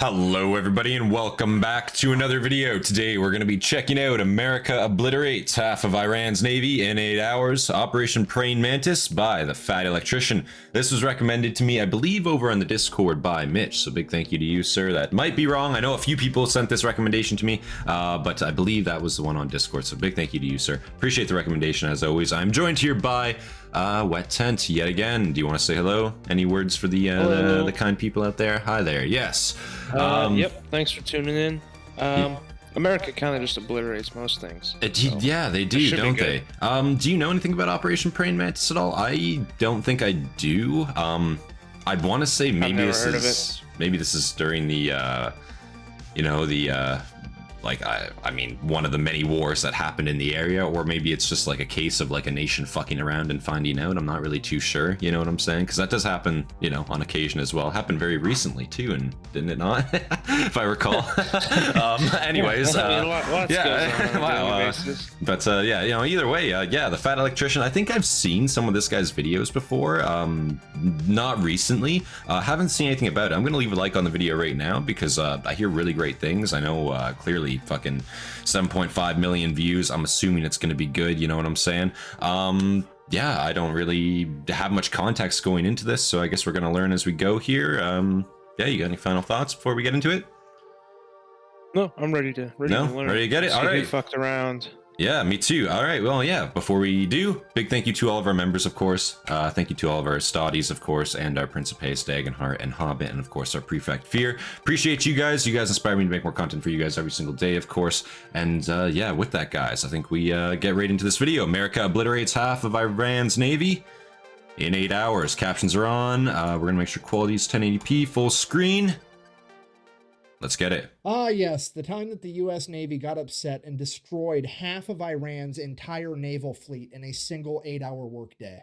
Hello everybody and welcome back to another video. Today we're going to be checking out America Obliterates half of Iran's navy in 8 hours, Operation Praying Mantis by the Fat Electrician. This was recommended to me, I believe, over on the Discord by Mitch, so big thank you to you, sir. That might be wrong. I know a few people sent this recommendation to me, but I believe that was the one on Discord, so big thank you to you, sir. Appreciate the recommendation as always. I'm joined here by WetTent yet again. Do you want to say hello? Any words for the kind people out there? Hi there. Yes. Yep, thanks for tuning in. America kind of just obliterates most things. Yeah, they do, don't they? Do you know anything about Operation Praying Mantis at all? I don't think I do. I'd want to say maybe this is during the, I mean, one of the many wars that happened in the area, or maybe it's just like a case of like a nation fucking around and finding out. I'm not really too sure, you know what I'm saying? Because that does happen, you know, on occasion as well. Happened very recently too, and didn't it not? If I recall. Anyways, yeah, you know, either way, yeah, the Fat Electrician. I think I've seen some of this guy's videos before. Not recently. Haven't seen anything about it. I'm gonna leave a like on the video right now because I hear really great things. I know clearly fucking 7.5 million views. I'm assuming it's going to be good, you know what I'm saying? Yeah, I don't really have much context going into this, so I guess we're going to learn as we go here. Yeah, you got any final thoughts before we get into it? No, I'm ready to learn. Ready to get it? All right. Fucked around. Yeah, me too. All right, well, yeah, before we do, big thank you to all of our members, of course. Thank you to all of our Hastati, of course, and our Principes, Dagenhart, and Hobbit, and of course our Prefect Fear. Appreciate you guys. You guys inspire me to make more content for you guys every single day, of course. And yeah, with that, guys, I think we get right into this video. America obliterates half of Iran's navy in 8 hours. Captions are on. We're gonna make sure quality is 1080p, full screen. Let's get it. Yes, the time that the U.S. Navy got upset and destroyed half of Iran's entire naval fleet in a single 8-hour workday.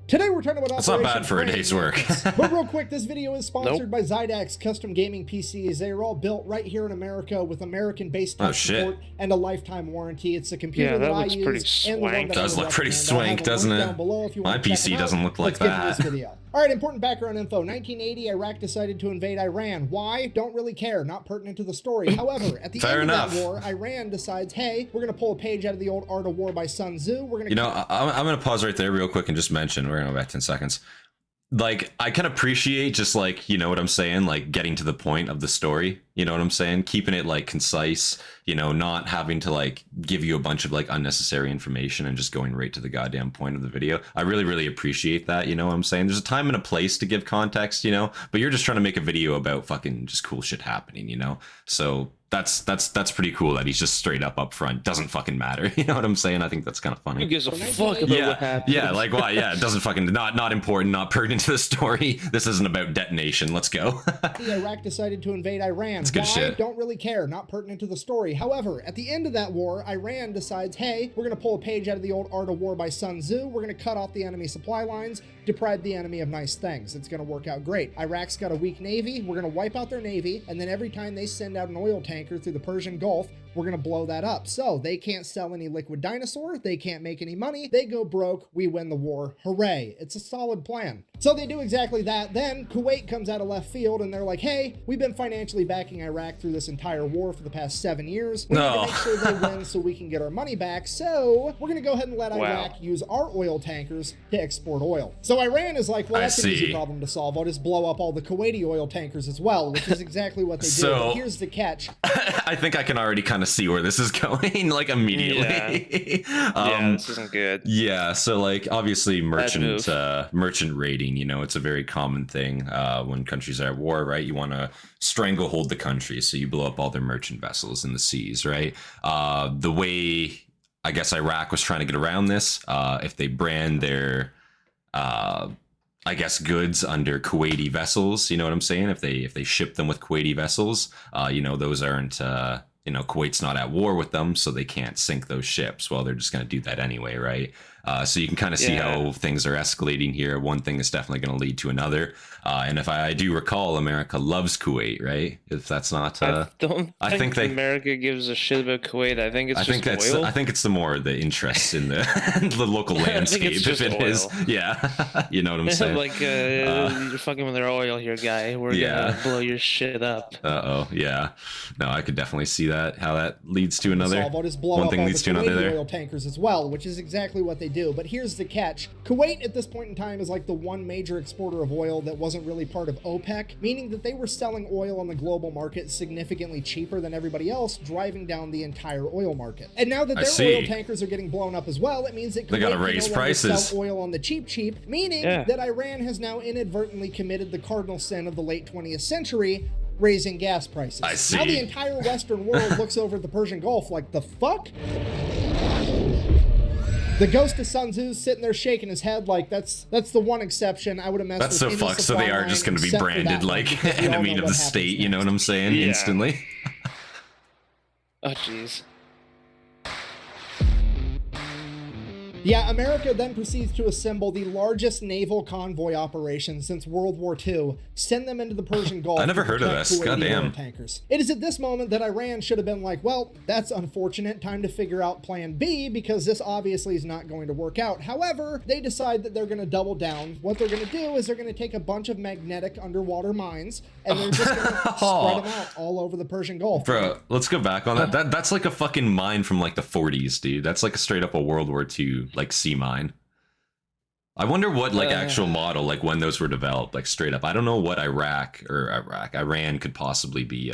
Today we're talking about That's not bad for a day's work. But real quick, this video is sponsored by Zydax Custom Gaming PCs. They are all built right here in America with American-based support and a lifetime warranty. It's a computer that I use. And the one that does look pretty swank, doesn't it? My PC doesn't look like that. All right, important background info. 1980, Iraq decided to invade Iran. Why? Don't really care. Not pertinent to the story. However, at the end of that war, Iran decides, hey, we're going to pull a page out of the old Art of War by Sun Tzu. We're going to... You know, I'm going to pause right there real quick and just mention, we're going to go back 10 seconds. Like, I can appreciate just like, you know what I'm saying? Like getting to the point of the story, you know what I'm saying? Keeping it like concise, you know, not having to like give you a bunch of like unnecessary information and just going right to the goddamn point of the video. I really, really appreciate that. You know what I'm saying? There's a time and a place to give context, you know, but you're just trying to make a video about fucking just cool shit happening, you know? So that's pretty cool that he's just straight up front. Doesn't fucking matter. You know what I'm saying? I think that's kind of funny. Who gives a fuck about what happened? Yeah, like why? Yeah, it doesn't fucking not important, not pertinent to the story. This isn't about detonation. Let's go. Iraq decided to invade Iran. It's good shit. Don't really care. Not pertinent to the story. However, at the end of that war, Iran decides, hey, we're going to pull a page out of the old Art of War by Sun Tzu. We're going to cut off the enemy supply lines, deprive the enemy of nice things. It's going to work out great. Iraq's got a weak navy. We're going to wipe out their navy, and then every time they send out an oil tanker through the Persian Gulf, we're going to blow that up. So they can't sell any liquid dinosaur. They can't make any money. They go broke. We win the war. Hooray. It's a solid plan. So they do exactly that. Then Kuwait comes out of left field and they're like, hey, we've been financially backing Iraq through this entire war for the past 7 years. We need to make sure they win so we can get our money back. So we're going to go ahead and let Iraq use our oil tankers to export oil. So Iran is like, well, that's an easy problem to solve. I'll just blow up all the Kuwaiti oil tankers as well, which is exactly what they do. But here's the catch. I think I can already kind of see where this is going, like immediately. Yeah, this isn't good. Yeah, so like obviously merchant raiding, you know, it's a very common thing when countries are at war, right? You want to stranglehold the country, so you blow up all their merchant vessels in the seas, right? The way I guess Iraq was trying to get around this, if they brand their I guess goods under Kuwaiti vessels, you know what I'm saying? If they ship them with Kuwaiti vessels, you know, those aren't you know, Kuwait's not at war with them, so they can't sink those ships. Well, they're just going to do that anyway, right? So you can kind of see how things are escalating here. One thing is definitely going to lead to another. And if I do recall, America loves Kuwait, right? If that's not, I think America gives a shit about Kuwait. I think it's oil. I think it's the interest in the the local landscape. If it oil. Is, yeah, you know what I'm saying. Like you're fucking with their oil here, guy. We're gonna blow your shit up. Yeah. No, I could definitely see that. How that leads to another. One thing leads to another there. Oil tankers as well, which is exactly what they do. But here's the catch: Kuwait at this point in time is like the one major exporter of oil that wasn't really part of OPEC, meaning that they were selling oil on the global market significantly cheaper than everybody else, driving down the entire oil market. And now that their oil tankers are getting blown up as well, it means that Kuwait they gotta raise prices. Sell oil on the cheap, meaning that Iran has now inadvertently committed the cardinal sin of the late 20th century, raising gas prices. I see. Now the entire Western world looks over at the Persian Gulf like, the fuck? The ghost of Sun Tzu's sitting there shaking his head like that's the one exception. I would have messed that's with so fucked. So they are just going to be branded like enemy of the state. You know what I'm saying? Yeah. Instantly. Oh jeez. Yeah, America then proceeds to assemble the largest naval convoy operation since World War II, send them into the Persian Gulf. I never heard of this. Goddamn. Tankers. It is at this moment that Iran should have been like, well, that's unfortunate. Time to figure out plan B, because this obviously is not going to work out. However, they decide that they're going to double down. What they're going to do is they're going to take a bunch of magnetic underwater mines, and they're just going to spread them out all over the Persian Gulf. Bro, let's go back on that. That's like a fucking mine from like the 40s, dude. That's like a straight up a World War II like sea mine. I wonder what like actual model, like when those were developed, like straight up. I don't know what Iran could possibly be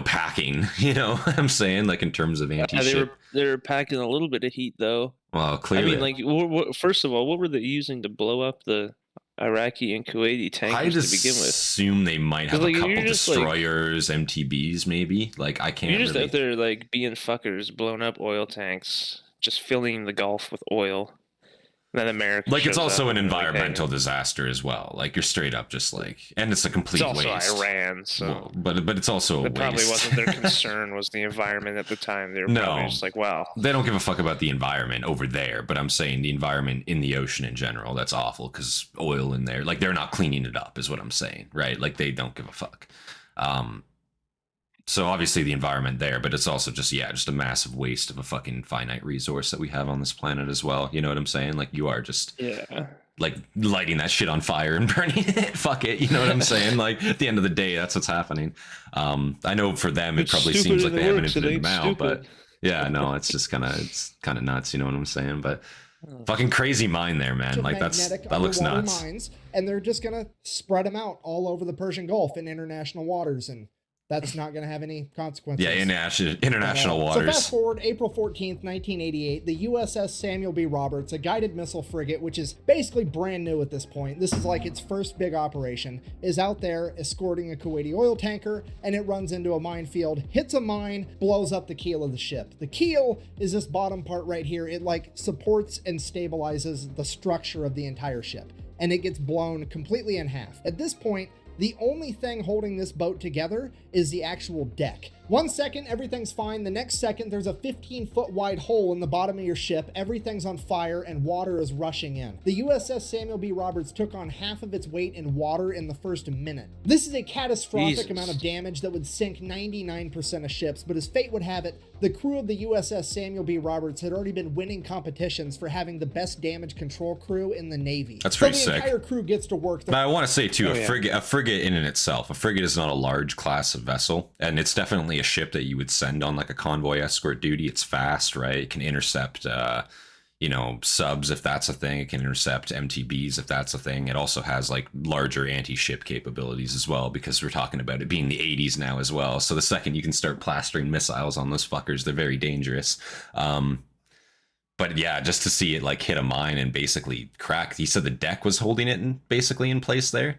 packing, you know what I'm saying, like in terms of anti-ship. They were packing a little bit of heat though. Well, clearly. I mean, like first of all, what were they using to blow up the Iraqi and Kuwaiti tankers to begin with? I assume they might have a couple destroyers, MTBs maybe. Like I can't. You're just out there like being fuckers, blowing up oil tanks, just filling the Gulf with oil. And then America. Like it's also an environmental disaster as well. Like you're straight up just like, and it's a complete waste. It's also Iran, so. Well, but it's also a waste. Probably wasn't their concern was the environment at the time. They were probably just like, wow. They don't give a fuck about the environment over there, but I'm saying the environment in the ocean in general, that's awful because oil in there, like they're not cleaning it up is what I'm saying, right? Like they don't give a fuck. So obviously the environment there, but it's also just a massive waste of a fucking finite resource that we have on this planet as well. You know what I'm saying? Like you are just like lighting that shit on fire and burning it. Fuck it. You know what I'm saying? Like at the end of the day, that's what's happening. I know for them, it probably seems like they have an infinite amount, but yeah, no, it's just kind of nuts. You know what I'm saying? But fucking crazy mine there, man. Like that looks nuts. Mines, and they're just going to spread them out all over the Persian Gulf in international waters, and that's not going to have any consequences. Yeah, international waters. So fast forward, April 14th, 1988, the USS Samuel B. Roberts, a guided missile frigate, which is basically brand new at this point. This is like its first big operation, is out there escorting a Kuwaiti oil tanker, and it runs into a minefield, hits a mine, blows up the keel of the ship. The keel is this bottom part right here. It like supports and stabilizes the structure of the entire ship, and it gets blown completely in half. At this point, the only thing holding this boat together is the actual deck. 1 second, everything's fine. The next second, there's a 15-foot wide hole in the bottom of your ship. Everything's on fire and water is rushing in. The USS Samuel B. Roberts took on half of its weight in water in the first minute. This is a catastrophic amount of damage that would sink 99% of ships, but as fate would have it, the crew of the USS Samuel B. Roberts had already been winning competitions for having the best damage control crew in the Navy. That's pretty sick. The entire crew gets to work. Now, I want to say too, a frigate in and itself, a frigate is not a large class of vessel, and it's definitely a ship that you would send on like a convoy escort duty. It's fast, right? It can intercept subs if that's a thing. It can intercept MTBs if that's a thing. It also has like larger anti-ship capabilities as well, because we're talking about it being the 80s now as well. So the second you can start plastering missiles on those fuckers, they're very dangerous. But yeah, just to see it like hit a mine and basically crack. You said the deck was holding it basically in place there?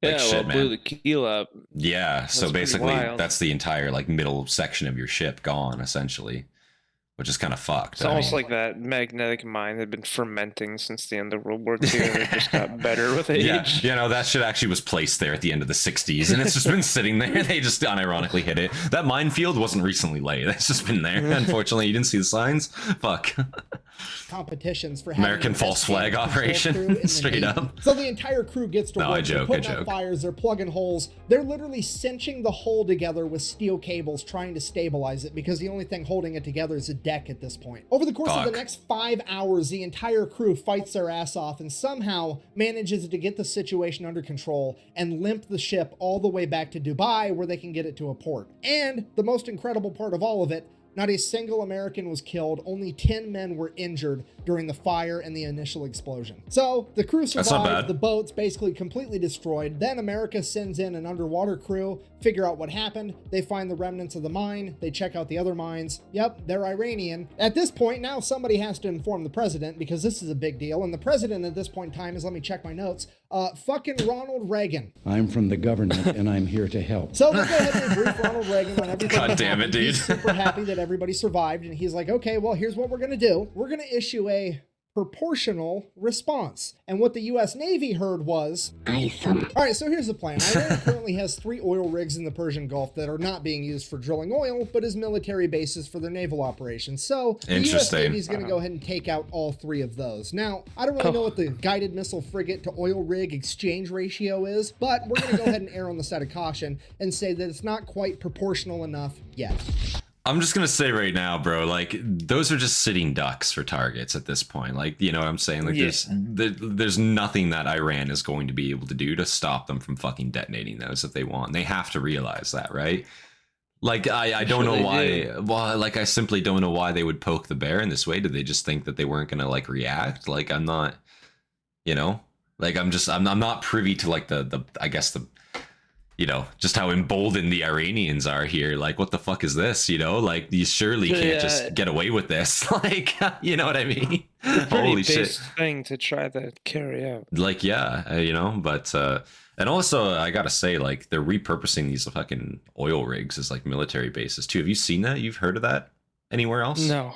Yeah, like, blew the keel up. Yeah, that's so basically that's the entire like middle section of your ship gone essentially, which is kind of fucked. It's almost like that magnetic mine had been fermenting since the end of World War II, and it just got better with age. Yeah, you know, that shit actually was placed there at the end of the 60s, and it's just been sitting there. They just unironically hit it. That minefield wasn't recently laid. It's just been there. Unfortunately, you didn't see the signs. Fuck. competitions for having American the false best flag damage control operation, crew in the straight Navy. up. So the entire crew gets to No, work. I joke, They're I putting out joke. fires, they're plugging holes. They're literally cinching the hull together with steel cables, trying to stabilize it, because the only thing holding it together is a deck at this point. Over the course of the Fuck. next 5 hours, the entire crew fights their ass off and somehow manages to get the situation under control and limp the ship all the way back to Dubai, where they can get it to a port. And the most incredible part of all of it, not a single American was killed, only 10 men were injured during the fire and the initial explosion. So the crew That's not survived, bad. the boat's basically completely destroyed. Then America sends in an underwater crew, figure out what happened. They find the remnants of the mine, they check out the other mines. Yep, they're Iranian. At this point, now somebody has to inform the president, because this is a big deal. And the president at this point in time is, let me check my notes, fucking Ronald Reagan. I'm from the government and I'm here to help. So they go ahead and brief Ronald Reagan on everything. God that damn it, happened. dude. He's super happy that everybody survived, and he's like, okay, well, here's what we're gonna do. We're gonna issue a proportional response. And what the U.S. Navy heard was, all right, so here's the plan. Iran currently has 3 oil rigs in the Persian Gulf that are not being used for drilling oil, but as military bases for their naval operations. So the U.S. Interesting. Navy is going to go ahead and take out all 3 of those. Now, I don't really know what the guided missile frigate to oil rig exchange ratio is, but we're going to go ahead and err on the side of caution and say that it's not quite proportional enough yet. I'm just gonna say right now, bro, like those are just sitting ducks for targets at this point. Like, you know what I'm saying? Like, Yeah. there's nothing that Iran is going to be able to do to stop them from fucking detonating those if they want. They have to realize that, right? Like, I don't know why. Well, like, I simply don't know why they would poke the bear in this way. Did they just think that they weren't gonna like react? Like, I'm not, you know, like I'm not privy to like the I guess the, you know, just how emboldened the Iranians are here. Like, what the fuck is this? You know, like, you surely can't just get away with this. Like, you know what I mean? Holy shit. Base thing to try to carry out. Like, yeah, you know, but, and also I gotta say, like, they're repurposing these fucking oil rigs as like military bases too. Have you seen that? You've heard of that anywhere else? No,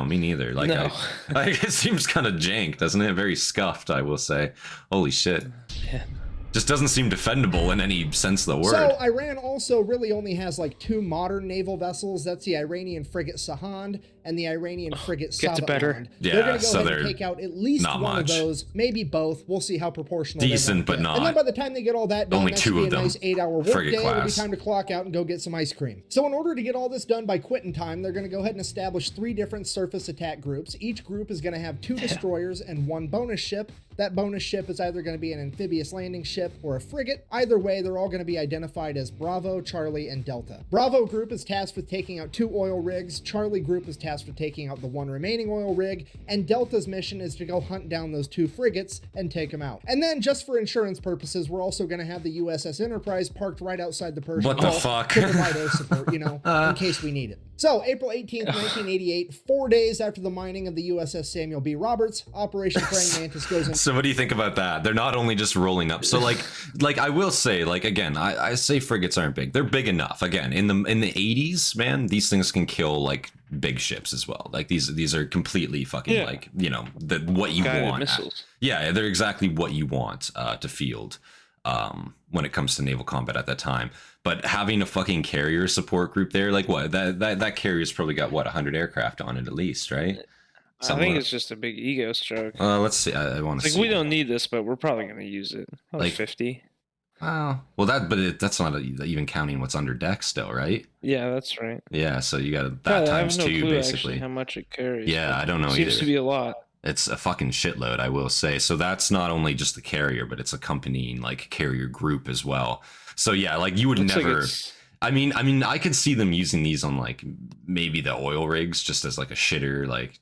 me neither. Like, No. it seems kind of jank, doesn't it? Very scuffed, I will say. Holy shit. Yeah. Just doesn't seem defendable in any sense of the word. So Iran also really only has like 2 modern naval vessels. That's the Iranian frigate Sahand and the Iranian frigate Gets better. Sabaland. Yeah, they're going to go so ahead and they're take out at least not one much. of those, maybe both. We'll see how proportional. they Decent, want to but get. not And then by the time they get all that done, only that 2 should be of a them. nice 8-hour Frigate workday. It'll be class. time to clock out and go get some ice cream. So in order to get all this done by quitting time, they're going to go ahead and establish 3 different surface attack groups. Each group is going to have 2 destroyers and 1 bonus ship. That bonus ship is either going to be an amphibious landing ship or a frigate. Either way, they're all going to be identified as Bravo, Charlie, and Delta. Bravo group is tasked with taking out 2 oil rigs. Charlie group is tasked with taking out the 1 remaining oil rig. And Delta's mission is to go hunt down those 2 frigates and take them out. And then, just for insurance purposes, we're also going to have the USS Enterprise parked right outside the Persian What the Gulf fuck? to provide air support, you know, in case we need it. So, April 18th, 1988, 4 days after the mining of the USS Samuel B. Roberts, Operation Praying Mantis goes in. So what do you think about that? They're not only just rolling up. So like I will say, like, again, I say frigates aren't big. They're big enough. Again, in the 80s, man, these things can kill like big ships as well. Like these are completely fucking like, you know, what you Guided want. missiles. Yeah, they're exactly what you want to field when it comes to naval combat at that time. But having a fucking carrier support group there, like what that carrier's probably got what 100 aircraft on it at least, right? I think it's just a big ego stroke. Let's see. I want to Like, see. we don't need this, but we're probably going to use it. Probably Like- 50. Well, that's not even counting what's under deck still, right? Yeah, that's right. Yeah, so you got that Probably, I times have no 2 clue basically. actually how much it carries. Yeah, but I don't know Seems either. to be a lot. It's a fucking shitload, I will say. So that's not only just the carrier, but it's accompanying like carrier group as well. So yeah, like you would Looks like never. it's- I mean, I could see them using these on like maybe the oil rigs just as like a shitter, like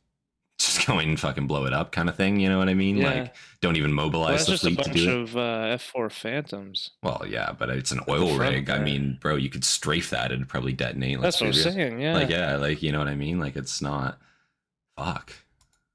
just go in and fucking blow it up kind of thing. You know what I mean? Yeah. Like don't even Well, mobilize that's the just a fleet to bunch do it. of F4 Phantoms. Well, yeah, but it's an the oil front rig. I there. mean, bro, you could strafe that; it'd probably detonate. That's what I'm serious. saying, yeah. Like, yeah, like you know what I mean? Like, it's not. Fuck.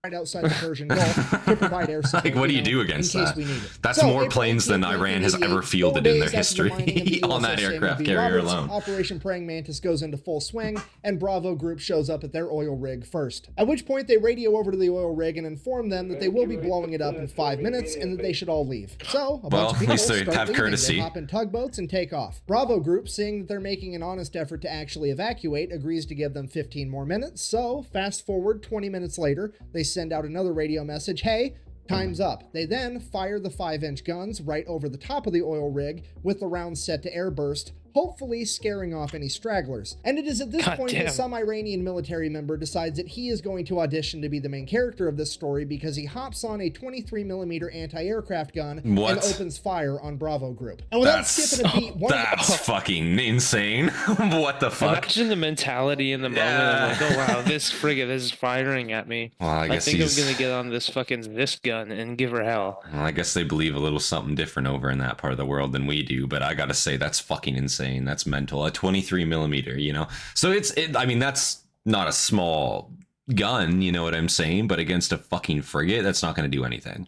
right outside the Persian Gulf to provide air support. Like, what do you know, do against in case that? we need it. That's So, more April planes than 18th, Iran has ever 1988, fielded in their 4 days after the mining of history the on that USS aircraft Samuel B. carrier Roberts, alone. Operation Praying Mantis goes into full swing, and Bravo Group shows up at their oil rig first. At which point they radio over to the oil rig and inform them that they will be blowing it up in 5 minutes and that they should all leave. So a bunch Well, of at people least they start have leaving. courtesy. They hop in tugboats and take off. Bravo Group, seeing that they're making an honest effort to actually evacuate, agrees to give them 15 more minutes. So fast forward 20 minutes later, they send out another radio message, hey, time's up. They then fire the 5-inch guns right over the top of the oil rig with the rounds set to airburst, hopefully scaring off any stragglers. And it is at this point that some Iranian military member decides that he is going to audition to be the main character of this story because he hops on a 23mm anti-aircraft gun and opens fire on Bravo Group. And without skipping a beat, that's fucking insane. What the fuck? Imagine the mentality in the moment. I'm like, oh wow, this frigate is firing at me. Well, I think I'm gonna get on this gun and give her hell. Well, I guess they believe a little something different over in that part of the world than we do, but I gotta say that's fucking insane. That's mental. A 23mm, you know? So I mean, that's not a small gun, you know what I'm saying? But against a fucking frigate, that's not going to do anything.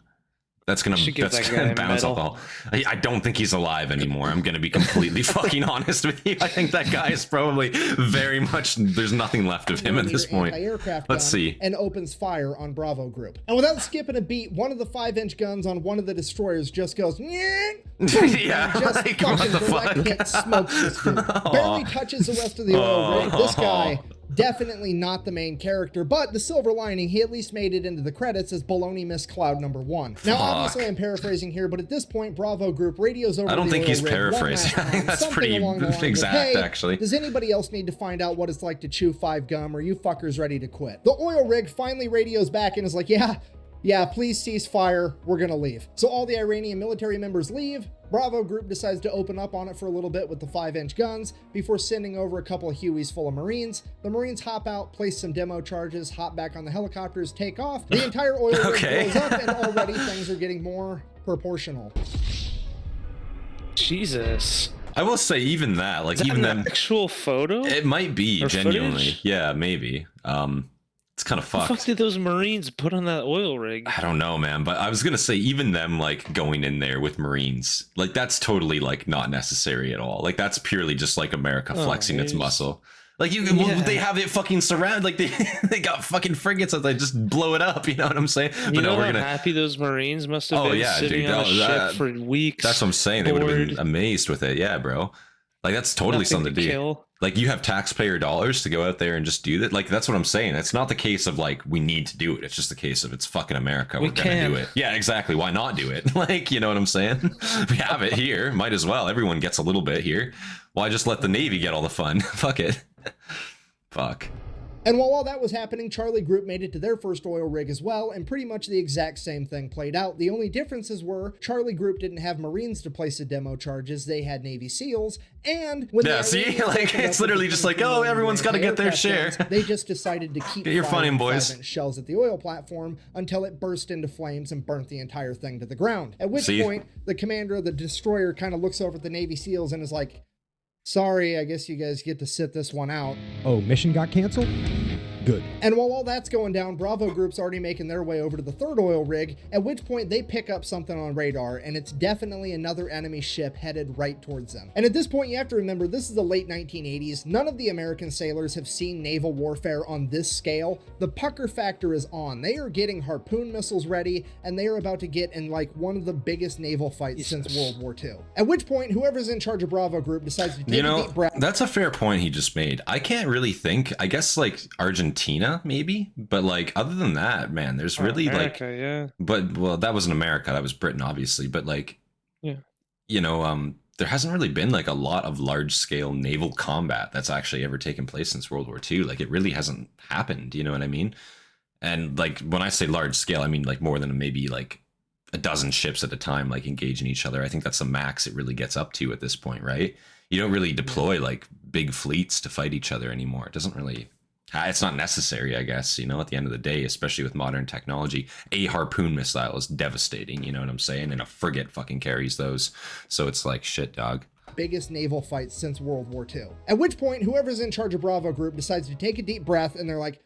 That's gonna bounce off all. I don't think he's alive anymore. I'm gonna be completely fucking honest with you. I think that guy is probably very much. There's nothing left of him at this point. Let's see. And opens fire on Bravo Group. And without skipping a beat, one of the 5-inch guns on one of the destroyers just goes. Yeah. Just like, what the fuck? Hit smokes this dude. Barely touches the rest of the oil rig. This guy. Definitely not the main character, but the silver lining, he at least made it into the credits as Baloney Miss Cloud number 1. Now, obviously, I'm paraphrasing here, but at this point, Bravo Group radios over. I don't think he's paraphrasing. I think that's pretty exact, actually. Does anybody else need to find out what it's like to chew 5 gum? Or are you fuckers ready to quit? The oil rig finally radios back and is like, yeah, please cease fire. We're gonna leave. So all the Iranian military members leave. Bravo Group decides to open up on it for a little bit with the 5-inch guns before sending over a couple of Hueys full of Marines. The Marines hop out, place some demo charges, hop back on the helicopters, take off. The entire oil rig blows up, and already things are getting more proportional. Jesus. I will say even that, like, even an actual photo? It might be, genuinely. Footage? Yeah, maybe. It's kind of fucked. What the fuck did those Marines put on that oil rig? I don't know, man, but I was gonna say even them like going in there with Marines, like that's totally like not necessary at all. Like that's purely just like America flexing its muscle. Like they have it fucking surrounded. Like they got fucking frigates that they just blow it up. You know what I'm saying? But no, we're gonna happy those Marines must have been sitting on the ship for weeks. That's what I'm saying. They would have been amazed with it. Yeah, bro. Like that's totally something to do. Kill. Like you have taxpayer dollars to go out there and just do that. Like that's what I'm saying. It's not the case of like we need to do it. It's just the case of it's fucking America. We're gonna do it. Yeah, exactly. Why not do it? Like, you know what I'm saying? We have it here. Might as well. Everyone gets a little bit here. Why just let the Navy get all the fun? Fuck it. Fuck. And while all that was happening, Charlie Group made it to their first oil rig as well, and pretty much the exact same thing played out. The only differences were Charlie Group didn't have Marines to place the demo charges, they had Navy SEALs, and when it's literally just like, oh, everyone's got to get their share. They just decided to keep firing 5-inch shells at the oil platform until it burst into flames and burnt the entire thing to the ground. At which point, the commander of the destroyer kind of looks over at the Navy SEALs and is like, sorry, I guess you guys get to sit this one out. Oh, mission got canceled? Good. And while all that's going down, Bravo Group's already making their way over to the third oil rig, at which point they pick up something on radar, and it's definitely another enemy ship headed right towards them. And at this point, you have to remember, this is the late 1980s. None of the American sailors have seen naval warfare on this scale. The pucker factor is on. They are getting harpoon missiles ready, and they are about to get in like one of the biggest naval fights since World War II. At which point, whoever's in charge of Bravo Group decides to take a deep breath. That's a fair point he just made. I can't really think. I guess like Argentina maybe, but like other than that, man, there's really America, but well, that wasn't America, that was Britain obviously, but like there hasn't really been like a lot of large scale naval combat that's actually ever taken place since World War II. Like it really hasn't happened, you know what I mean? And like when I say large scale, I mean like more than maybe like a dozen ships at a time like engaging each other. I think that's the max it really gets up to at this point, right? You don't really deploy like big fleets to fight each other anymore. It doesn't really, it's not necessary, I guess, you know, at the end of the day, especially with modern technology. A harpoon missile is devastating, you know what I'm saying? And a frigate fucking carries those. So it's like, shit, dog. Biggest naval fight since World War II. At which point, whoever's in charge of Bravo Group decides to take a deep breath, and they're like,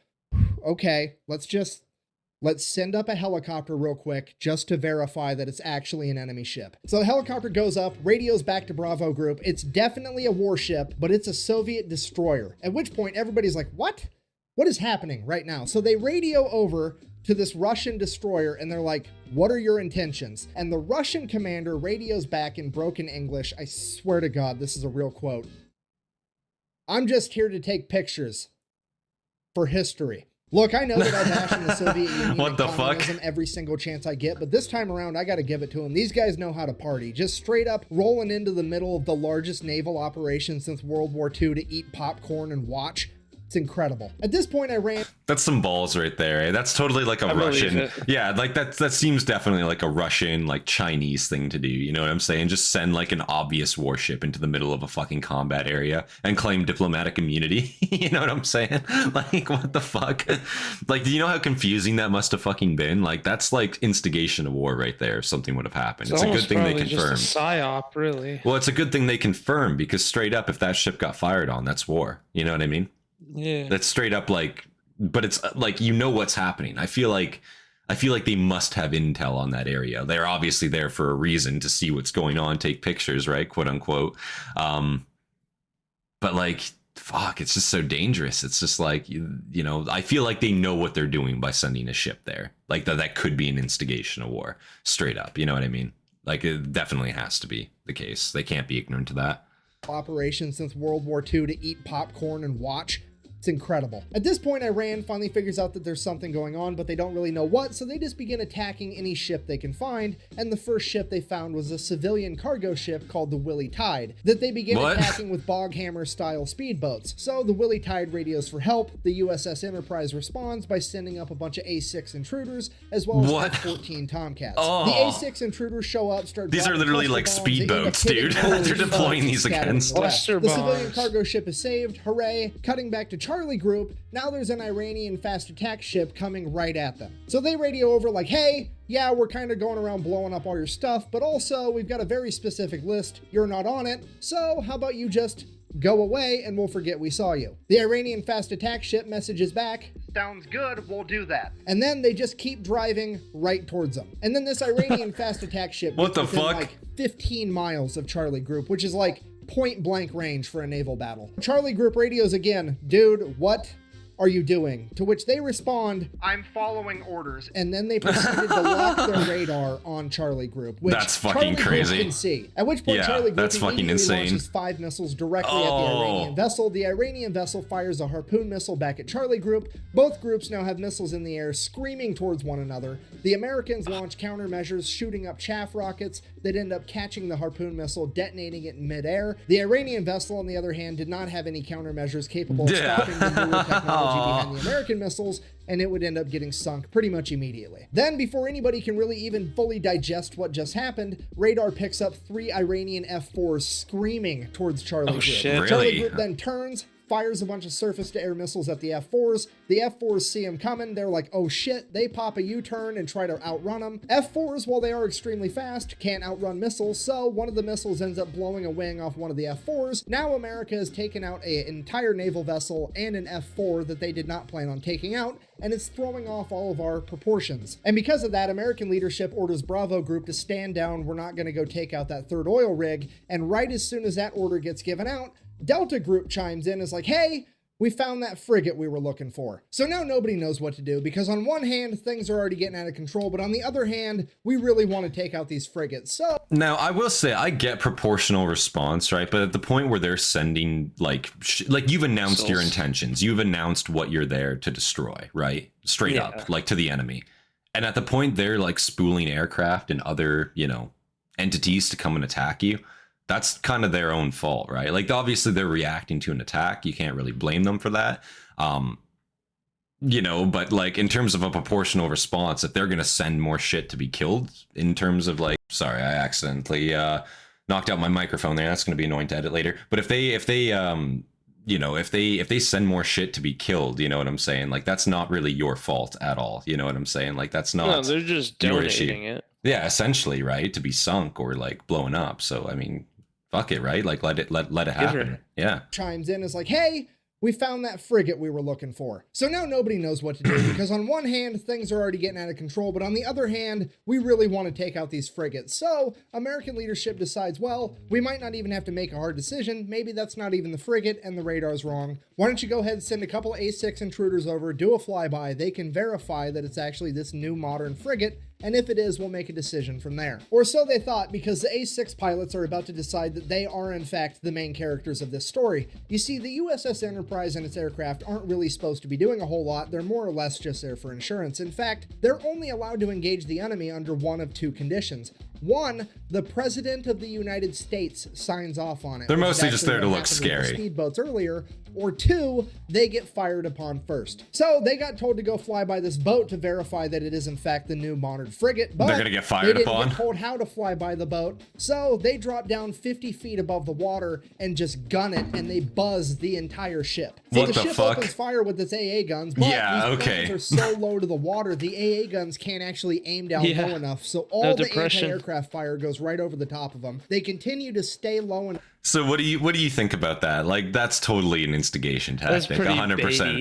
okay, let's send up a helicopter real quick just to verify that it's actually an enemy ship. So the helicopter goes up, radios back to Bravo Group. It's definitely a warship, but it's a Soviet destroyer. At which point everybody's like, what? What is happening right now? So they radio over to this Russian destroyer and they're like, what are your intentions? And the Russian commander radios back in broken English. I swear to God, this is a real quote. I'm just here to take pictures for history. Look, I know that I bash in the Soviet Union What and the fuck? communism every single chance I get, but this time around, I gotta give it to them. These guys know how to party. Just straight up rolling into the middle of the largest naval operation since World War II to eat popcorn and watch. It's incredible. At this point, I ran... That's some balls right there. Eh? That's totally like a I believe Russian. it. Yeah, like that seems definitely like a Russian, like Chinese thing to do. You know what I'm saying? Just send like an obvious warship into the middle of a fucking combat area and claim diplomatic immunity. You know what I'm saying? Like, what the fuck? Like, do you know how confusing that must have fucking been? Like, that's like instigation of war right there. If something would have happened. It's a good almost thing they probably confirmed. just a psyop, really. Well, it's a good thing they confirmed because straight up, if that ship got fired on, that's war. You know what I mean? Yeah. That's straight up like, but it's like, you know what's happening. I feel like they must have intel on that area. They're obviously there for a reason, to see what's going on, take pictures, right? Quote unquote. But like, fuck, it's just so dangerous. It's just like, you know, I feel like they know what they're doing by sending a ship there. Like that could be an instigation of war, straight up. You know what I mean? Like, it definitely has to be the case. They can't be ignorant to that. operation since World War II to eat popcorn and watch. It's incredible. At this point, Iran finally figures out that there's something going on, but they don't really know what, so they just begin attacking any ship they can find, and the first ship they found was a civilian cargo ship called the Willie Tide, that they begin attacking with Boghammer-style speedboats. So the Willie Tide radios for help, the USS Enterprise responds by sending up a bunch of A6 intruders, as well as F-14 Tomcats. Oh. The A6 intruders show up, start These are literally like speedboats, dude. They're deploying these against. The Cluster civilian bombs. cargo ship is saved, hooray. Cutting back to Charlie Group, now there's an Iranian fast attack ship coming right at them. So they radio over like, hey, yeah, we're kind of going around blowing up all your stuff, but also we've got a very specific list, you're not on it, so how about you just go away and we'll forget we saw you. The Iranian fast attack ship messages back, sounds good, we'll do that. And then they just keep driving right towards them. And then this Iranian fast attack ship What the gets within, fuck? like 15 miles of Charlie Group, which is like point blank range for a naval battle. Charlie Group radios again, dude, what are you doing? To which they respond, I'm following orders. And then they proceeded to lock their radar on Charlie Group, which That's fucking Charlie Group crazy. can see. At which point Yeah, Charlie Group that's fucking immediately insane. launches 5 missiles directly at the Iranian vessel. The Iranian vessel fires a harpoon missile back at Charlie Group. Both groups now have missiles in the air screaming towards one another. The Americans launch countermeasures, shooting up chaff rockets that end up catching the harpoon missile, detonating it in midair. The Iranian vessel, on the other hand, did not have any countermeasures capable of stopping the newer technology behind the American missiles, and it would end up getting sunk pretty much immediately. Then, before anybody can really even fully digest what just happened, radar picks up 3 Iranian F-4s screaming towards Charlie Group. shit. Charlie Really? Group then turns, fires a bunch of surface-to-air missiles at the F-4s. The F-4s see them coming. They're like, oh shit. they pop a U-turn and try to outrun them. F-4s, while they are extremely fast, can't outrun missiles, so one of the missiles ends up blowing a wing off one of the F-4s. Now America has taken out an entire naval vessel and an F-4 that they did not plan on taking out, and it's throwing off all of our proportions. And because of that, American leadership orders Bravo Group to stand down. We're not going to go take out that third oil rig. And right as soon as that order gets given out, Delta Group chimes in, is like, hey, we found that frigate we were looking for. So now nobody knows what to do, because on one hand, things are already getting out of control, but on the other hand, we really want to take out these frigates. So Now, I will say, I get proportional response, right? But at the point where they're sending, like you've announced your intentions, you've announced what you're there to destroy, right? Straight up, like to the enemy. And at the point they're like spooling aircraft and other, you know, entities to come and attack you, that's kind of their own fault, right? Like, obviously they're reacting to an attack. You can't really blame them for that. You know, but like in terms of a proportional response, if they're going to send more shit to be killed in terms of like, sorry, I accidentally knocked out my microphone there. That's going to be annoying to edit later. But if they you know, if they send more shit to be killed, you know what I'm saying? Like, that's not really your fault at all. You know what I'm saying? Like, that's not. No, they're just your issue. donating it. Yeah, essentially, right? To be sunk or like blown up. So, I mean, fuck it, right? Like, let it happen. Yeah. chimes in, is like, hey, we found that frigate we were looking for. So now nobody knows what to do, because on one hand, things are already getting out of control, but on the other hand, we really want to take out these frigates. So American leadership decides, well, we might not even have to make a hard decision. Maybe that's not even the frigate and the radar's wrong. Why don't you go ahead and send a couple A6 intruders over, do a flyby. They can verify that it's actually this new modern frigate, and if it is, we'll make a decision from there. Or so they thought, because the A6 pilots are about to decide that they are in fact the main characters of this story. You see, the USS Enterprise and its aircraft aren't really supposed to be doing a whole lot. They're more or less just there for insurance. In fact, they're only allowed to engage the enemy under one of two conditions. One, the President of the United States signs off on it. They're mostly just there to look scary. Speedboats earlier. Or two, they get fired upon first. So they got told to go fly by this boat to verify that it is in fact the new modern frigate, but they're gonna get fired they didn't upon. get told how to fly by the boat. So they drop down 50 feet above the water and just gun it, and they buzz the entire ship. So What the the ship fuck? opens fire with its AA guns, but Yeah, these okay. planes are so low to the water, the AA guns can't actually aim down Yeah. low enough, so all No the depression. anti-aircraft fire goes right over the top of them. They continue to stay low and So what do you think about that? Like, that's totally an instigation That's tactic, pretty 100%.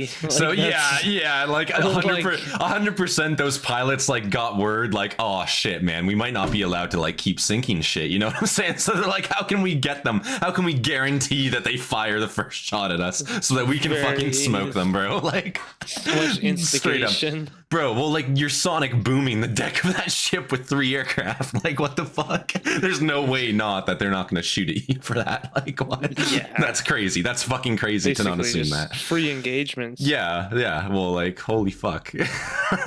baity. So Like, yeah, like I was like- 100%. Those pilots like got word like, oh shit, man, we might not be allowed to like keep sinking shit. You know what I'm saying? So they're like, how can we get them? How can we guarantee that they fire the first shot at us so that we can fucking Very- smoke them, bro? Like, So much straight up. instigation. Bro, well, like, you're sonic booming the deck of that ship with 3 aircraft. Like, what the fuck? There's no way not that they're not going to shoot at you for that. Like, what? Yeah. That's crazy. That's fucking crazy to not Basically, assume just that. free engagements. Yeah. Well, like, holy fuck.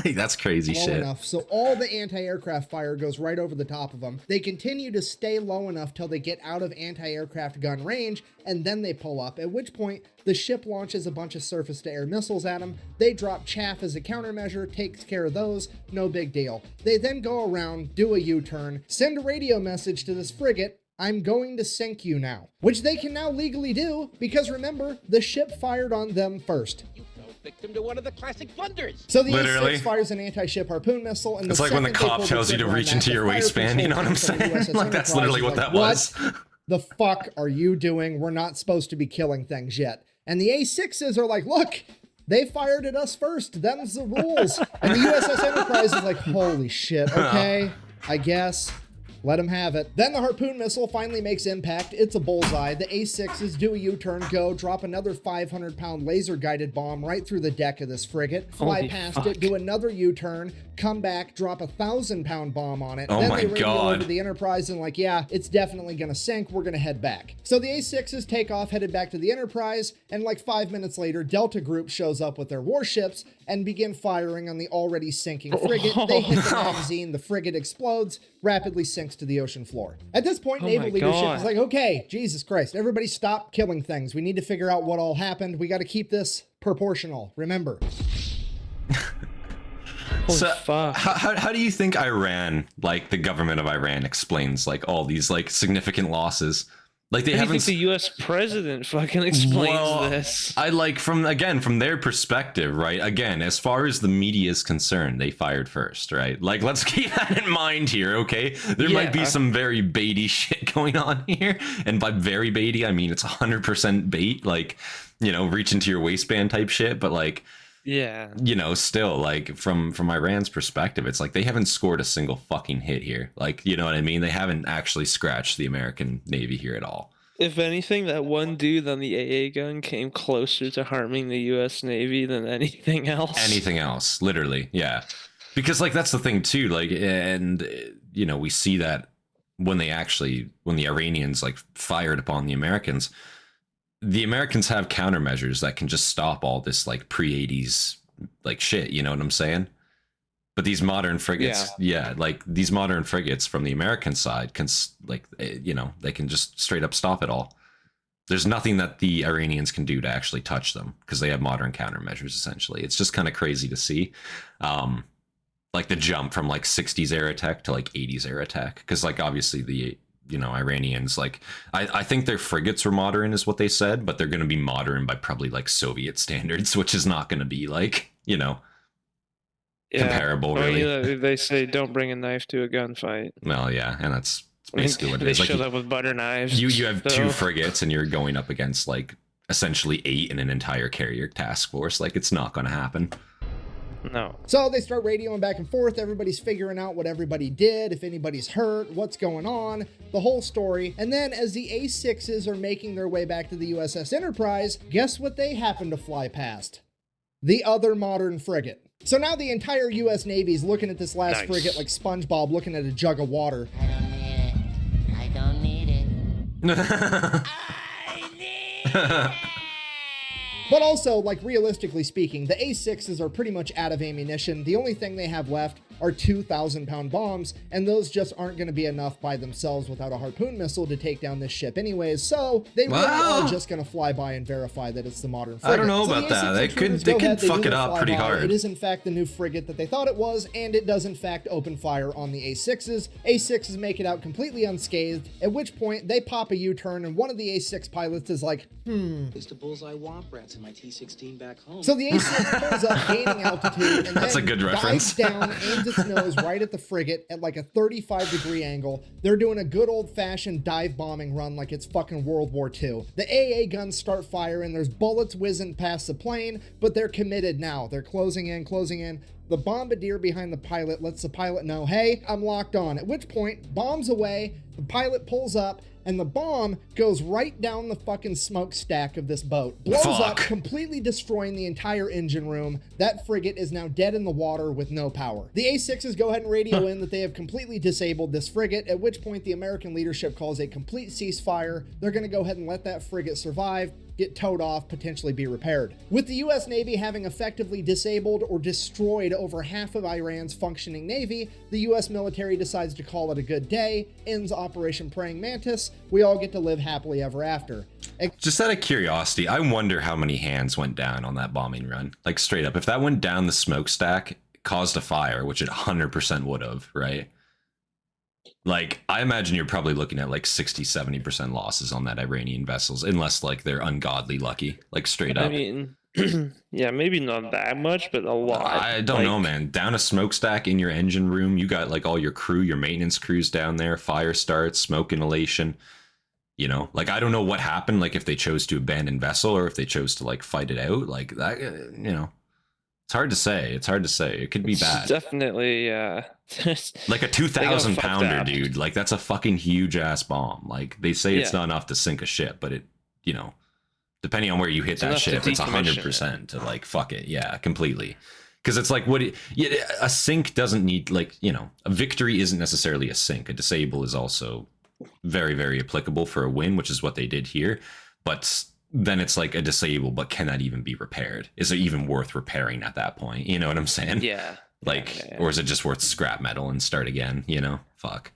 That's crazy low shit. enough, so all the anti-aircraft fire goes right over the top of them. They continue to stay low enough till they get out of anti-aircraft gun range, and then they pull up, at which point the ship launches a bunch of surface-to-air missiles at them. They drop chaff as a countermeasure, takes care of those, no big deal. They then go around, do a U-turn, send a radio message to this frigate, "I'm going to sink you now," which they can now legally do, because remember, the ship fired on them first. Victim to one of the classic blunders. So the Literally. A6 fires an anti-ship harpoon missile, and It's like when the cop tells you to reach into your waistband, you know what I'm saying? Like, that's literally what that was. The fuck are you doing? We're not supposed to be killing things yet. And the A6s are like, look, they fired at us first. Them's the rules. And the USS Enterprise is like, holy shit, okay, I guess. Let them have it. Then the harpoon missile finally makes impact. It's a bullseye. The A6s do a U-turn, go, drop another 500-pound laser-guided bomb right through the deck of this frigate, fly Holy past fuck. it, do another U-turn, come back, drop a 1,000-pound bomb on it. Oh then my they radio God. over the Enterprise and like, yeah, it's definitely gonna sink. We're gonna head back. So the A6s take off, headed back to the Enterprise, and like 5 minutes later, Delta Group shows up with their warships and begin firing on the already sinking frigate. They hit the magazine, the frigate explodes, rapidly sinks to the ocean floor. At this point, Oh naval my leadership God. is like, okay, Jesus Christ, everybody stop killing things. We need to figure out what all happened. We got to keep this proportional. Remember. Holy So fuck. how do you think Iran, like the government of Iran, explains like all these like significant losses? Like they How do you haven't. think the U.S. president fucking explains Well, this? I like from their perspective, right? Again, as far as the media is concerned, they fired first, right? Like, let's keep that in mind here, okay? There might be Yeah. some very baity shit going on here, and by very baity, I mean it's 100% bait, like, you know, reach into your waistband type shit. But like, Yeah. you know, still like from Iran's perspective, it's like they haven't scored a single fucking hit here. Like, you know what I mean? They haven't actually scratched the American Navy here at all. If anything, that one dude on the AA gun came closer to harming the U.S. Navy than anything else. Anything else, literally, yeah. Because like that's the thing too, like, and you know, we see that when the Iranians like fired upon the Americans have countermeasures that can just stop all this like pre-80s like shit, you know what I'm saying? But these modern frigates, like these modern frigates from the American side can you know, they can just straight up stop it all. There's nothing that the Iranians can do to actually touch them because they have modern countermeasures essentially. It's just kind of crazy to see. Like the jump from like 60s era tech to like 80s era tech, because like obviously the, you know, Iranians, like I think their frigates were modern is what they said, but they're going to be modern by probably like Soviet standards, which is not going to be like, you know, comparable, Well, really. you know, they say don't bring a knife to a gunfight. Well, yeah, and that's I mean, basically what it they is. Like showed up with butter knives. you have so- 2 frigates and you're going up against like essentially 8 in an entire carrier task force. Like it's not going to happen. No. So they start radioing back and forth. Everybody's figuring out what everybody did, if anybody's hurt, what's going on, the whole story. And then as the A6s are making their way back to the USS Enterprise, guess what they happen to fly past? The other modern frigate. So now the entire U.S. Navy is looking at this last Nice. frigate like SpongeBob looking at a jug of water. I don't need it. But also, like, realistically speaking, the A6s are pretty much out of ammunition. The only thing they have left are 2,000-pound bombs, and those just aren't going to be enough by themselves without a harpoon missile to take down this ship anyways, so they really are just going to fly by and verify that it's the modern frigate. I don't know So the about that. A6 They could intruders go ahead, fuck do it the up pretty flyby. hard. It is in fact the new frigate that they thought it was, and it does in fact open fire on the A6s. A6s make it out completely unscathed, at which point they pop a U-turn, and one of the A6 pilots is like, At least a bullseye womp rats in my T-16 back home. So the A6 pulls up, gaining altitude, and That's then a good dives reference. down, aims its nose right at the frigate at like a 35-degree angle. They're doing a good old-fashioned dive bombing run like it's fucking World War II. The AA guns start firing, there's bullets whizzing past the plane, but they're committed now. They're closing in, closing in. The bombardier behind the pilot lets the pilot know, hey, I'm locked on. At which point, bombs away, the pilot pulls up, and the bomb goes right down the fucking smokestack of this boat. Blows up, Fuck. completely destroying the entire engine room. That frigate is now dead in the water with no power. The A6s go ahead and radio in that they have completely disabled this frigate, at which point the American leadership calls a complete ceasefire. They're going to go ahead and let that frigate survive, get towed off, potentially be repaired. With the US Navy having effectively disabled or destroyed over half of Iran's functioning navy, the US military decides to call it a good day, ends Operation Praying Mantis. We all get to live happily ever after. Just out of curiosity, I wonder how many hands went down on that bombing run. Like, straight up, if that went down the smokestack, caused a fire, which it 100% would have, right? Like, I imagine you're probably looking at like 60-70% losses on that Iranian vessels, unless like they're ungodly lucky, like straight up. I mean, yeah, maybe not that much, but a lot. I don't know, man. Down a smokestack in your engine room, you got like all your crew, your maintenance crews down there, fire starts, smoke inhalation. You know, like, I don't know what happened, like if they chose to abandon vessel or if they chose to like fight it out, like that, you know. It's hard to say. It's hard to say. It could be bad. Definitely, Like a 2,000 fucked pounder, up. dude. Like, that's a fucking huge ass bomb. Like, they say it's Yeah. not enough to sink a ship, but it, you know, depending on where you hit It's that enough to ship, it's decommission 100% to like fuck it. Yeah, completely. Because it's like, a sink doesn't need, like, you know, a victory isn't necessarily a sink. A disable is also very, very applicable for a win, which is what they did here. But then it's like a disable, but can that even be repaired? Is it even worth repairing at that point? You know what I'm saying? yeah. Like, Yeah. or is it just worth scrap metal and start again? You know, fuck.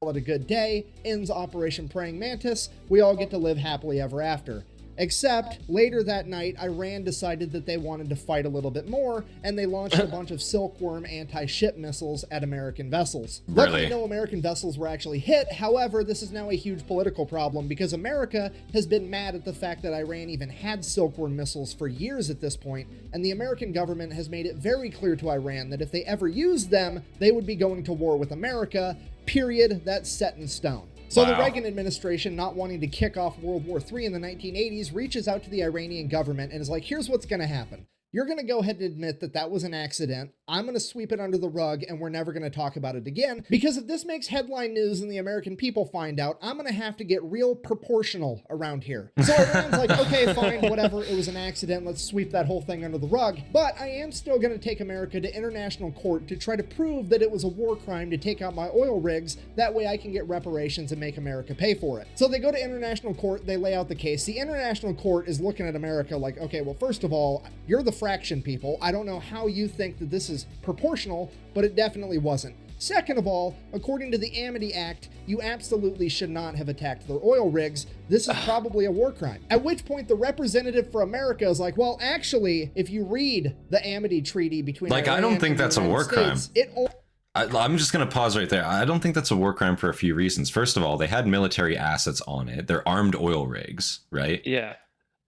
Call it a good day, ends Operation Praying Mantis. We all get to live happily ever after. Except, later that night, Iran decided that they wanted to fight a little bit more, and they launched a bunch of Silkworm anti-ship missiles at American vessels. Luckily, Really? no American vessels were actually hit. However, this is now a huge political problem because America has been mad at the fact that Iran even had Silkworm missiles for years at this point, and the American government has made it very clear to Iran that if they ever used them, they would be going to war with America. Period. That's set in stone. So the Wow. Reagan administration, not wanting to kick off World War III in the 1980s, reaches out to the Iranian government and is like, here's what's going to happen. You're going to go ahead and admit that that was an accident. I'm going to sweep it under the rug and we're never going to talk about it again. Because if this makes headline news and the American people find out, I'm going to have to get real proportional around here. So Iran's like, okay, fine, whatever. It was an accident. Let's sweep that whole thing under the rug. But I am still going to take America to international court to try to prove that it was a war crime to take out my oil rigs. That way I can get reparations and make America pay for it. So they go to international court. They lay out the case. The international court is looking at America like, okay, well, first of all, you're the fraction people. I don't know how you think that this is proportional, but it definitely wasn't. Second of all, according to the Amity Act, you absolutely should not have attacked their oil rigs. This is probably a war crime. At which point the representative for America is like, well, actually, if you read the Amity Treaty between Like, I Iran don't think and the that's a United war crime. States, it I'm just going to pause right there. I don't think that's a war crime for a few reasons. First of all, they had military assets on it. They're armed oil rigs, right? Yeah.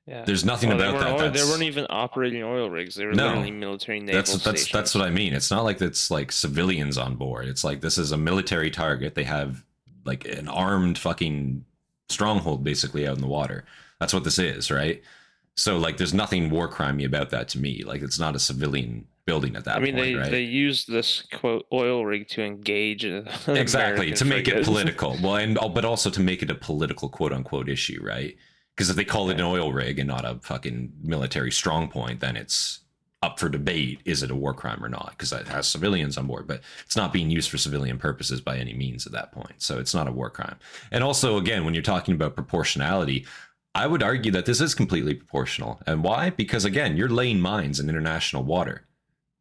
Yeah. There's nothing about that. They weren't even operating oil rigs. They were No. literally military naval stations. That's what I mean. It's not like it's like civilians on board. It's like this is a military target. They have like an armed fucking stronghold basically out in the water. That's what this is, right? So like there's nothing war crimey about that to me. Like it's not a civilian building at that point, right? they used this quote oil rig to engage an Exactly, American to make it frigate. political. Well, and but also to make it a political quote unquote issue, right? Because if they call it an oil rig and not a fucking military strong point, then it's up for debate. Is it a war crime or not? Because it has civilians on board, but it's not being used for civilian purposes by any means at that point. So it's not a war crime. And also, again, when you're talking about proportionality, I would argue that this is completely proportional. And why? Because again, you're laying mines in international water.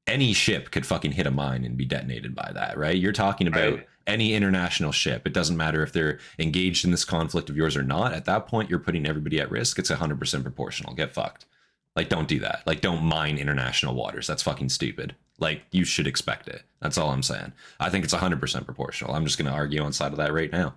Any ship could fucking hit a mine and be detonated by that, right? You're talking about any international ship. It doesn't matter if they're engaged in this conflict of yours or not. At that point, you're putting everybody at risk. It's 100% proportional. Get fucked. Like, don't do that. Like, don't mine international waters. That's fucking stupid. Like, you should expect it. That's all I'm saying. I think it's 100% proportional. I'm just going to argue on side of that right now.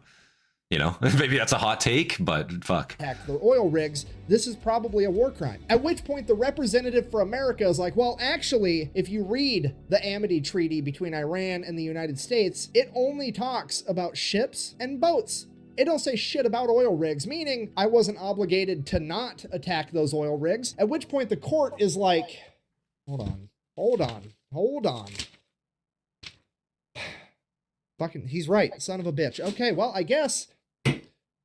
You know, maybe that's a hot take, but fuck. Attack their oil rigs, this is probably a war crime. At which point the representative for America is like, well, actually, if you read the Amity Treaty between Iran and the United States, it only talks about ships and boats. It don't say shit about oil rigs, meaning I wasn't obligated to not attack those oil rigs. At which point the court is like, hold on. Fucking, he's right, son of a bitch. Okay, well, I guess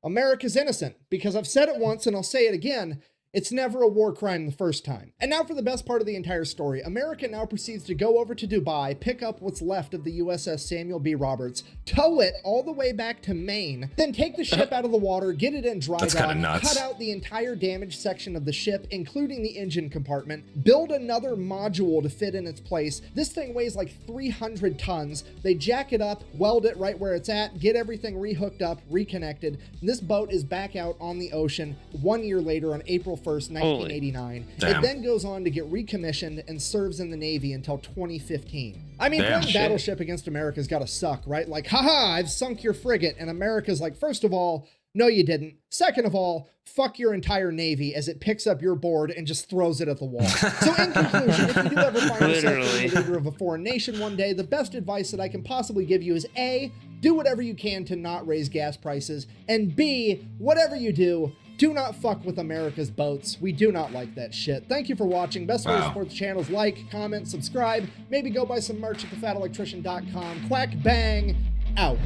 America's innocent, because I've said it once and I'll say it again. It's never a war crime the first time. And now for the best part of the entire story. America now proceeds to go over to Dubai, pick up what's left of the USS Samuel B. Roberts, tow it all the way back to Maine, then take the ship out of the water, get it in dry dock, cut out the entire damaged section of the ship, including the engine compartment, build another module to fit in its place. This thing weighs like 300 tons. They jack it up, weld it right where it's at, get everything rehooked up, reconnected. And this boat is back out on the ocean 1 year later on April 1st, 1989. It then goes on to get recommissioned and serves in the Navy until 2015. I mean, playing Battleship against America's gotta suck, right? Like, haha, I've sunk your frigate. And America's like, first of all, no, you didn't. Second of all, fuck your entire Navy, as it picks up your board and just throws it at the wall. So in conclusion, if you do ever find yourself the leader of a foreign nation one day, the best advice that I can possibly give you is A, do whatever you can to not raise gas prices, and B, whatever you do not fuck with America's boats. We do not like that shit. Thank you for watching. Best way to support the channel is like, comment, subscribe, maybe go buy some merch at thefatelectrician.com. Quack bang, out.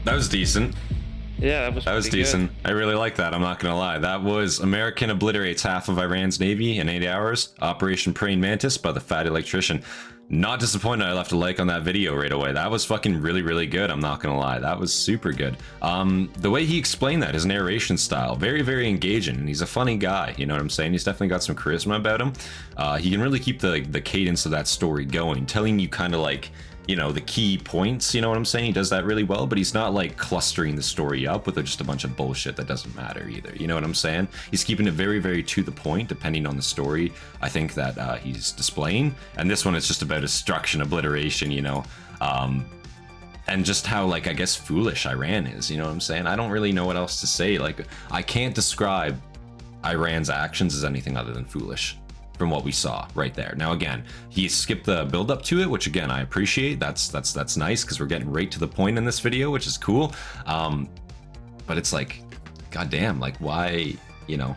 That was decent. Yeah, that was decent. Good. I really like that. I'm not gonna lie. That was American obliterates half of Iran's navy in 8 hours. Operation Praying Mantis by the Fat Electrician. Not disappointed I left a like on that video right away. That was fucking really good. I'm not gonna lie. That was super good. The way he explained that, his narration style, very engaging, and he's a funny guy. You know what I'm saying? He's definitely got some charisma about him. He can really keep the cadence of that story going, telling you kind of like, you know, the key points, you know what I'm saying? He does that really well, but he's not like clustering the story up with just a bunch of bullshit that doesn't matter either. You know what I'm saying? He's keeping it very to the point, depending on the story, I think, that he's displaying. And this one is just about destruction, obliteration, you know, and just how, like, I guess foolish Iran is, you know what I'm saying? I don't really know what else to say. Like, I can't describe Iran's actions as anything other than foolish. From what we saw right there. Now again, he skipped the build up to it, which again I appreciate. That's nice, because we're getting right to the point in this video, which is cool. But it's like, goddamn, like, why, you know,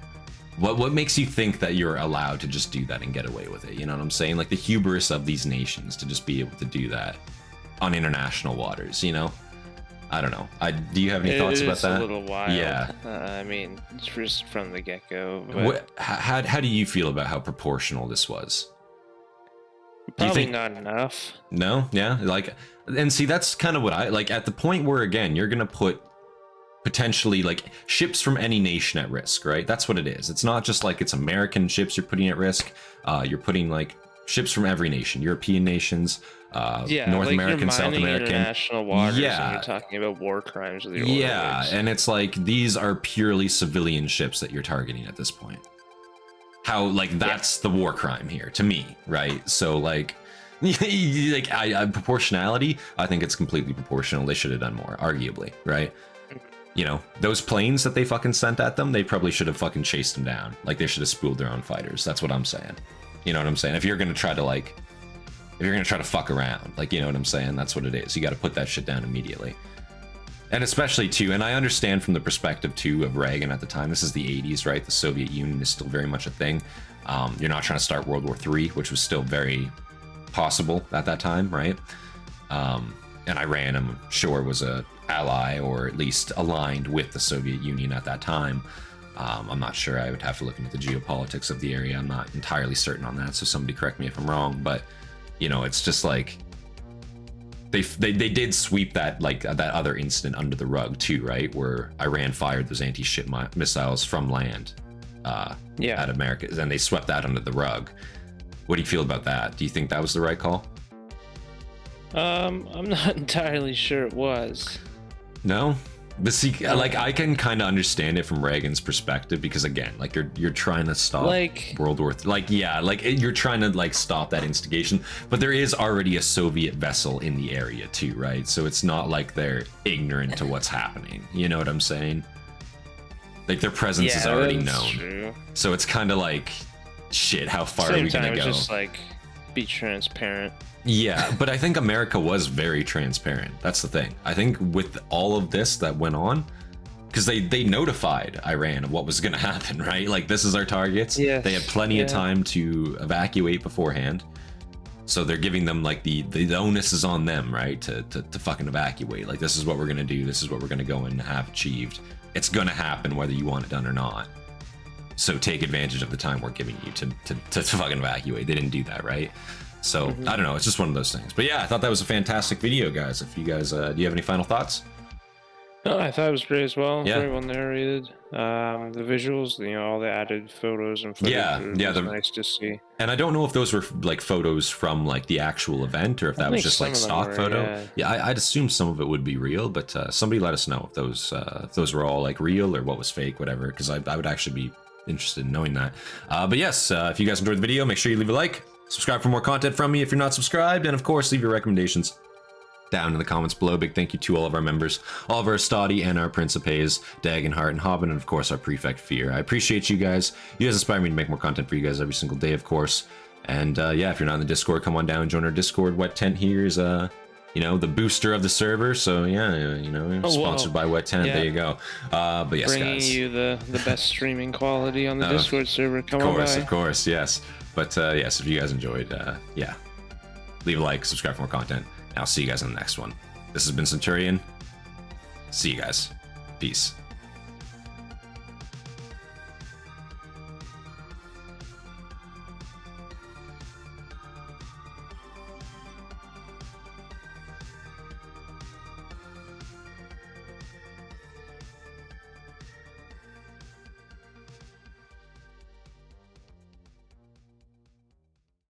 what makes you think that you're allowed to just do that and get away with it? You know what I'm saying? Like the hubris of these nations to just be able to do that on international waters, you know? I don't know. Do you have any thoughts about that? It's a little wild. Yeah. I mean, it's just from the get-go. How do you feel about how proportional this was? Probably not enough. No? Yeah? Like, and see, that's kind of what I like, at the point where, again, you're going to put potentially like ships from any nation at risk, right? That's what it is. It's not just like it's American ships you're putting at risk. You're putting like ships from every nation, European nations, North American, South American, international waters, and you're talking about war crimes with your oil rigs. And it's like these are purely civilian ships that you're targeting at this point. How, like, that's the war crime here to me, right? So like proportionality, I think it's completely proportional. They should have done more, arguably, right? You know, those planes that they fucking sent at them, they probably should have fucking chased them down. Like, they should have spooled their own fighters. That's what I'm saying. You know what I'm saying? If you're gonna try to fuck around, like, you know what I'm saying? That's what it is. You got to put that shit down immediately. And especially too, and I understand from the perspective too of Reagan at the time, this is the 80s, right? The Soviet Union is still very much a thing. You're not trying to start World War III, which was still very possible at that time, right? And Iran, I'm sure, was a ally, or at least aligned with the Soviet Union at that time. I'm not sure. I would have to look into the geopolitics of the area. I'm not entirely certain on that, so somebody correct me if I'm wrong. But you know, it's just like they did sweep that that other incident under the rug too, right? Where Iran fired those anti-ship missiles from land at America, and they swept that under the rug. What do you feel about that? Do you think that was the right call? I'm not entirely sure it was. No? But see, like, I can kind of understand it from Reagan's perspective, because again, like, you're trying to stop World War you're trying to like stop that instigation, but there is already a Soviet vessel in the area too, right? So it's not like they're ignorant to what's happening. You know what I'm saying? Like, their presence is already known. True. So it's kind of like, shit, how far are we gonna go? Just like, be transparent. Yeah, but I think America was very transparent. That's the thing. I think with all of this that went on, because they notified Iran of what was going to happen, right? Like, this is our targets. Yes. They had plenty of time to evacuate beforehand. So they're giving them, like, the onus is on them, right? To fucking evacuate. Like, this is what we're going to do. This is what we're going to go and have achieved. It's going to happen whether you want it done or not. So take advantage of the time we're giving you to fucking evacuate. They didn't do that, right? So I don't know, it's just one of those things. But yeah, I thought that was a fantastic video, guys. If you guys do you have any final thoughts? No, I thought it was great as well. Yeah. Very well narrated. The visuals, you know, all the added photos and footage. Yeah, Nice to see. And I don't know if those were like photos from like the actual event, or if that was just like stock photo. Yeah, I'd assume some of it would be real, but somebody let us know if those were all like real or what was fake, whatever, because I would actually be interested in knowing that. But yes, if you guys enjoyed the video, make sure you leave a like. Subscribe for more content from me if you're not subscribed, and of course leave your recommendations down in the comments below. Big thank you to all of our members, all of our Hastati and our Principes, Dagenhart and Hobbit, and of course our Prefect Fear. I appreciate you guys. You guys inspire me to make more content for you guys every single day, of course. And yeah, if you're not in the Discord, come on down and join our Discord. WetTent here is you know, the booster of the server. So yeah, you know, sponsored by WetTent. Yeah. There you go. But yes, bringing guys, you the best streaming quality on the Discord server. Come on by. Of course, yes. But yes, if you guys enjoyed, yeah, leave a like, subscribe for more content, and I'll see you guys in the next one. This has been Centurion. See you guys. Peace.